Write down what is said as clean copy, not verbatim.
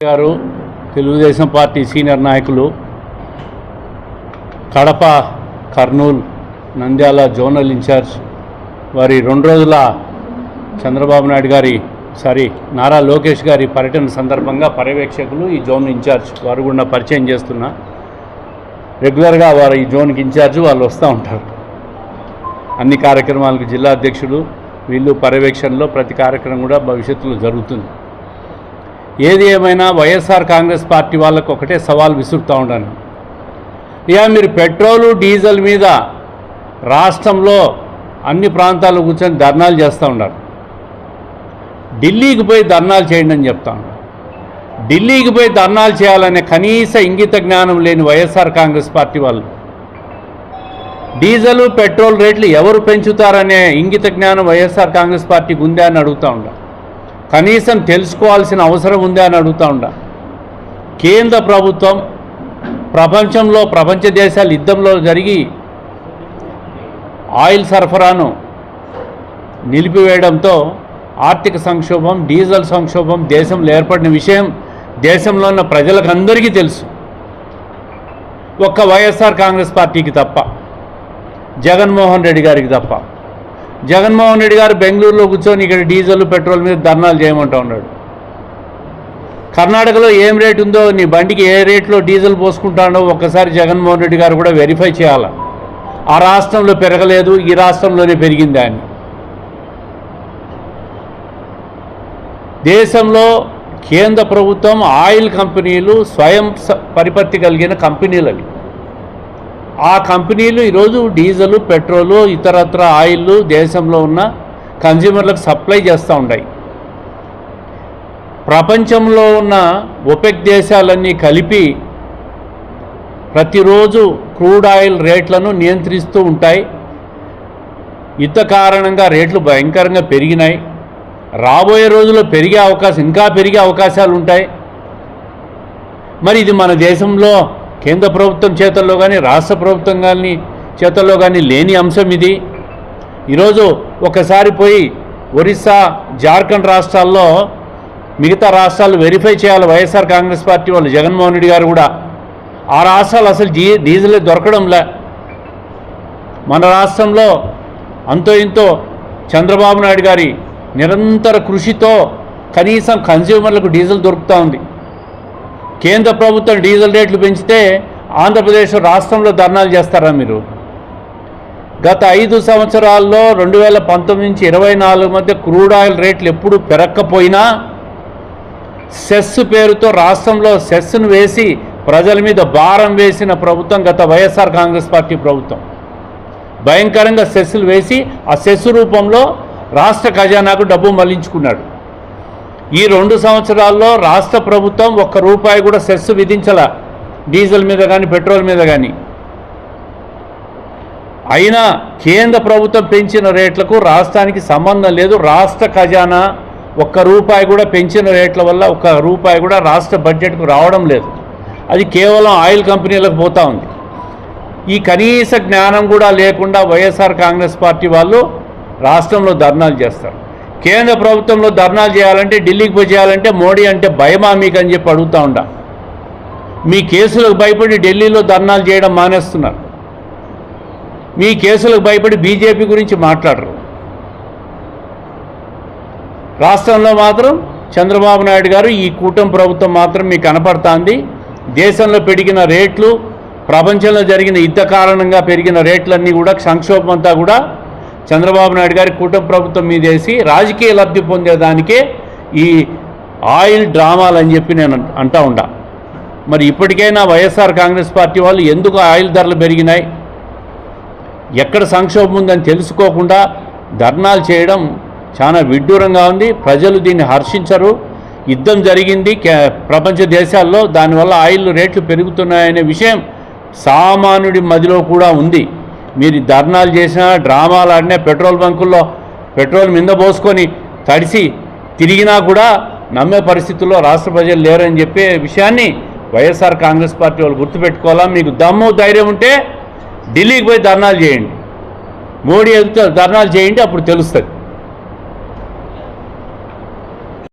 గారు Telugu Desam party senior నాయకులు Kadapa, Kurnool, Nandyal zonal incharge వారి 2 రోజుల చంద్రబాబు నాయుడు గారి నారా లోకేష్ గారి పర్యటన సందర్భంగా పర్యవేక్షకులు ఈ జోన్ ఇన్ఛార్జ్ వారు కూడా పరిచయం చేస్తున్నా. రెగ్యులర్గా వారు ఈ జోన్కి ఇన్ఛార్జ్ వాళ్ళు వస్తూ ఉంటారు. అన్ని కార్యక్రమాలకు జిల్లా అధ్యక్షులు వీళ్ళు పర్యవేక్షణలో ప్రతి కార్యక్రమం కూడా భవిష్యత్తులో జరుగుతుంది. ఏది ఏమైనా వైఎస్ఆర్ కాంగ్రెస్ పార్టీ వాళ్ళకు ఒకటే సవాల్ విసురుతూ ఉంటాను. ఇక మీరు పెట్రోలు డీజిల్ మీద రాష్ట్రంలో అన్ని ప్రాంతాల్లో కూర్చొని ధర్నాలు చేస్తూ ఉన్నారు. ఢిల్లీకి పోయి ధర్నాలు చేయండి అని చెప్తా ఉన్నారు. ఢిల్లీకి పోయి ధర్నాలు చేయాలనే కనీస ఇంగిత జ్ఞానం లేని వైఎస్ఆర్ కాంగ్రెస్ పార్టీ వాళ్ళు డీజిల్ పెట్రోల్ రేట్లు ఎవరు పెంచుతారనే ఇంగిత జ్ఞానం వైఎస్ఆర్ కాంగ్రెస్ పార్టీకి ఉందా అని అడుగుతూ ఉంటారు. కనీసం తెలుసుకోవాల్సిన అవసరం ఉందా అని అడుగుతూ ఉంటా. కేంద్ర ప్రభుత్వం ప్రపంచ దేశాలు యుద్ధంలో జరిగి ఆయిల్ సరఫరాను నిలిపివేయడంతో ఆర్థిక సంక్షోభం, డీజిల్ సంక్షోభం దేశంలో ఏర్పడిన విషయం దేశంలో ఉన్న ప్రజలకు అందరికీ తెలుసు. ఒక్క వైఎస్ఆర్ కాంగ్రెస్ పార్టీకి తప్ప, జగన్మోహన్ రెడ్డి గారికి తప్ప. జగన్మోహన్ రెడ్డి గారు బెంగళూరులో కూర్చొని ఇక్కడ డీజిల్ పెట్రోల్ మీద ధర్నాలు చేయమంటూ ఉన్నాడు. కర్ణాటకలో ఏం రేటు ఉందో, నీ బండికి ఏ రేట్లో డీజిల్ పోసుకుంటాడో ఒక్కసారి జగన్మోహన్ రెడ్డి గారు కూడా వెరిఫై చేయాలి. ఆ రాష్ట్రంలో పెరగలేదు, ఈ రాష్ట్రంలోనే పెరిగిందా అని. దేశంలో కేంద్ర ప్రభుత్వం ఆయిల్ కంపెనీలు స్వయం పరిపత్తి కలిగిన కంపెనీలు అవి. ఆ కంపెనీలు ఈరోజు డీజిల్, పెట్రోలు, ఇతరత్ర ఆయిల్ దేశంలో ఉన్న కన్జ్యూమర్లకు సప్లై చేస్తూ ఉన్నాయి. ప్రపంచంలో ఉన్న ఒపెక్ దేశాలన్నీ కలిపి ప్రతిరోజు క్రూడ్ ఆయిల్ రేట్లను నియంత్రిస్తూ ఉంటాయి. యుద్ధ కారణంగా రేట్లు భయంకరంగా పెరిగినాయి. రాబోయే రోజుల్లో ఇంకా పెరిగే అవకాశాలు ఉంటాయి. మరి ఇది మన దేశంలో కేంద్ర ప్రభుత్వం చేతల్లో కానీ రాష్ట్ర ప్రభుత్వం కానీ చేతల్లో కానీ లేని అంశం ఇది. ఈరోజు ఒకసారి పోయి ఒరిస్సా, జార్ఖండ్ రాష్ట్రాల్లో మిగతా రాష్ట్రాలు వెరిఫై చేయాలి వైఎస్ఆర్ కాంగ్రెస్ పార్టీ వాళ్ళు, జగన్మోహన్ రెడ్డి గారు కూడా. ఆ రాష్ట్రాలు అసలు డీజిలే దొరకడంలే. మన రాష్ట్రంలో అంతో ఇంతో చంద్రబాబు నాయుడు గారి నిరంతర కృషితో కనీసం కన్జ్యూమర్లకు డీజిల్ దొరుకుతూ ఉంది. కేంద్ర ప్రభుత్వం డీజిల్ రేట్లు పెంచితే ఆంధ్రప్రదేశ్ రాష్ట్రంలో ధర్నాలు చేస్తారా మీరు? గత 5 సంవత్సరాల్లో 2019 నుంచి 24 మధ్య క్రూడ్ ఆయిల్ రేట్లు ఎప్పుడు పెరగకపోయినా సెస్ పేరుతో రాష్ట్రంలో సెస్ను వేసి ప్రజల మీద భారం వేసిన ప్రభుత్వం గత వైఎస్ఆర్ కాంగ్రెస్ పార్టీ ప్రభుత్వం. భయంకరంగా సెస్సులు వేసి ఆ సెస్ రూపంలో రాష్ట్ర ఖజానాకు డబ్బు మళ్లించుకున్నాడు. ఈ 2 సంవత్సరాల్లో రాష్ట్ర ప్రభుత్వం ₹1 కూడా సెస్ విధించాల డీజిల్ మీద కానీ పెట్రోల్ మీద కానీ. అయినా కేంద్ర ప్రభుత్వం పెంచిన రేట్లకు రాష్ట్రానికి సంబంధం లేదు. రాష్ట్ర ఖజానా ₹1 కూడా పెంచిన రేట్ల వల్ల ₹1 కూడా రాష్ట్ర బడ్జెట్కు రావడం లేదు. అది కేవలం ఆయిల్ కంపెనీలకు పోతూ ఉంది. ఈ కనీస జ్ఞానం కూడా లేకుండా వైఎస్ఆర్ కాంగ్రెస్ పార్టీ వాళ్ళు రాష్ట్రంలో ధర్నాలు చేస్తారు. కేంద్ర ప్రభుత్వంలో ధర్నాలు చేయాలంటే, ఢిల్లీకి పోయి చేయాలంటే మోడీ అంటే భయమా మీకు అని చెప్పి అడుగుతూ ఉంటా. మీ కేసులకు భయపడి ఢిల్లీలో ధర్నాలు చేయడం మానేస్తున్నారు. మీ కేసులకు భయపడి బీజేపీ గురించి మాట్లాడరు. రాష్ట్రంలో మాత్రం చంద్రబాబు నాయుడు గారు, ఈ కూటమి ప్రభుత్వం మాత్రం మీకు కనపడుతోంది. దేశంలో పెరిగిన రేట్లు, ప్రపంచంలో జరిగిన యుద్ధ కారణంగా పెరిగిన రేట్లన్నీ కూడా, సంక్షోభం అంతా కూడా చంద్రబాబు నాయుడు గారి కూటమి ప్రభుత్వం మీదేసి రాజకీయ లబ్ధి పొందేదానికే ఈ ఆయిల్ డ్రామాలు అని చెప్పి నేను అంటూ ఉండా. మరి ఇప్పటికైనా వైఎస్ఆర్ కాంగ్రెస్ పార్టీ వాళ్ళు ఎందుకు ఆయిల్ ధరలు పెరిగినాయి, ఎక్కడ సంక్షోభం ఉందని తెలుసుకోకుండా ధర్నాలు చేయడం చాలా విడ్డూరంగా ఉంది. ప్రజలు దీన్ని హర్షించరు. యుద్ధం జరిగింది ప్రపంచ దేశాల్లో, దానివల్ల ఆయిల్ రేట్లు పెరుగుతున్నాయనే విషయం సామాన్యుడి మదిలో కూడా ఉంది. మీరు ధర్నాలు చేసినా, డ్రామాలు ఆడినా, పెట్రోల్ బంకుల్లో పెట్రోల్ మీద పోసుకొని తడిసి తిరిగినా కూడా నమ్మే పరిస్థితుల్లో రాష్ట్ర ప్రజలు లేరని చెప్పే విషయాన్ని వైఎస్ఆర్ కాంగ్రెస్ పార్టీ వాళ్ళు గుర్తుపెట్టుకోవాలా. మీకు దమ్ము ధైర్యం ఉంటే ఢిల్లీకి పోయి ధర్నాలు చేయండి, మోడీ ఎదుట ధర్నాలు చేయండి, అప్పుడు తెలుస్తుంది.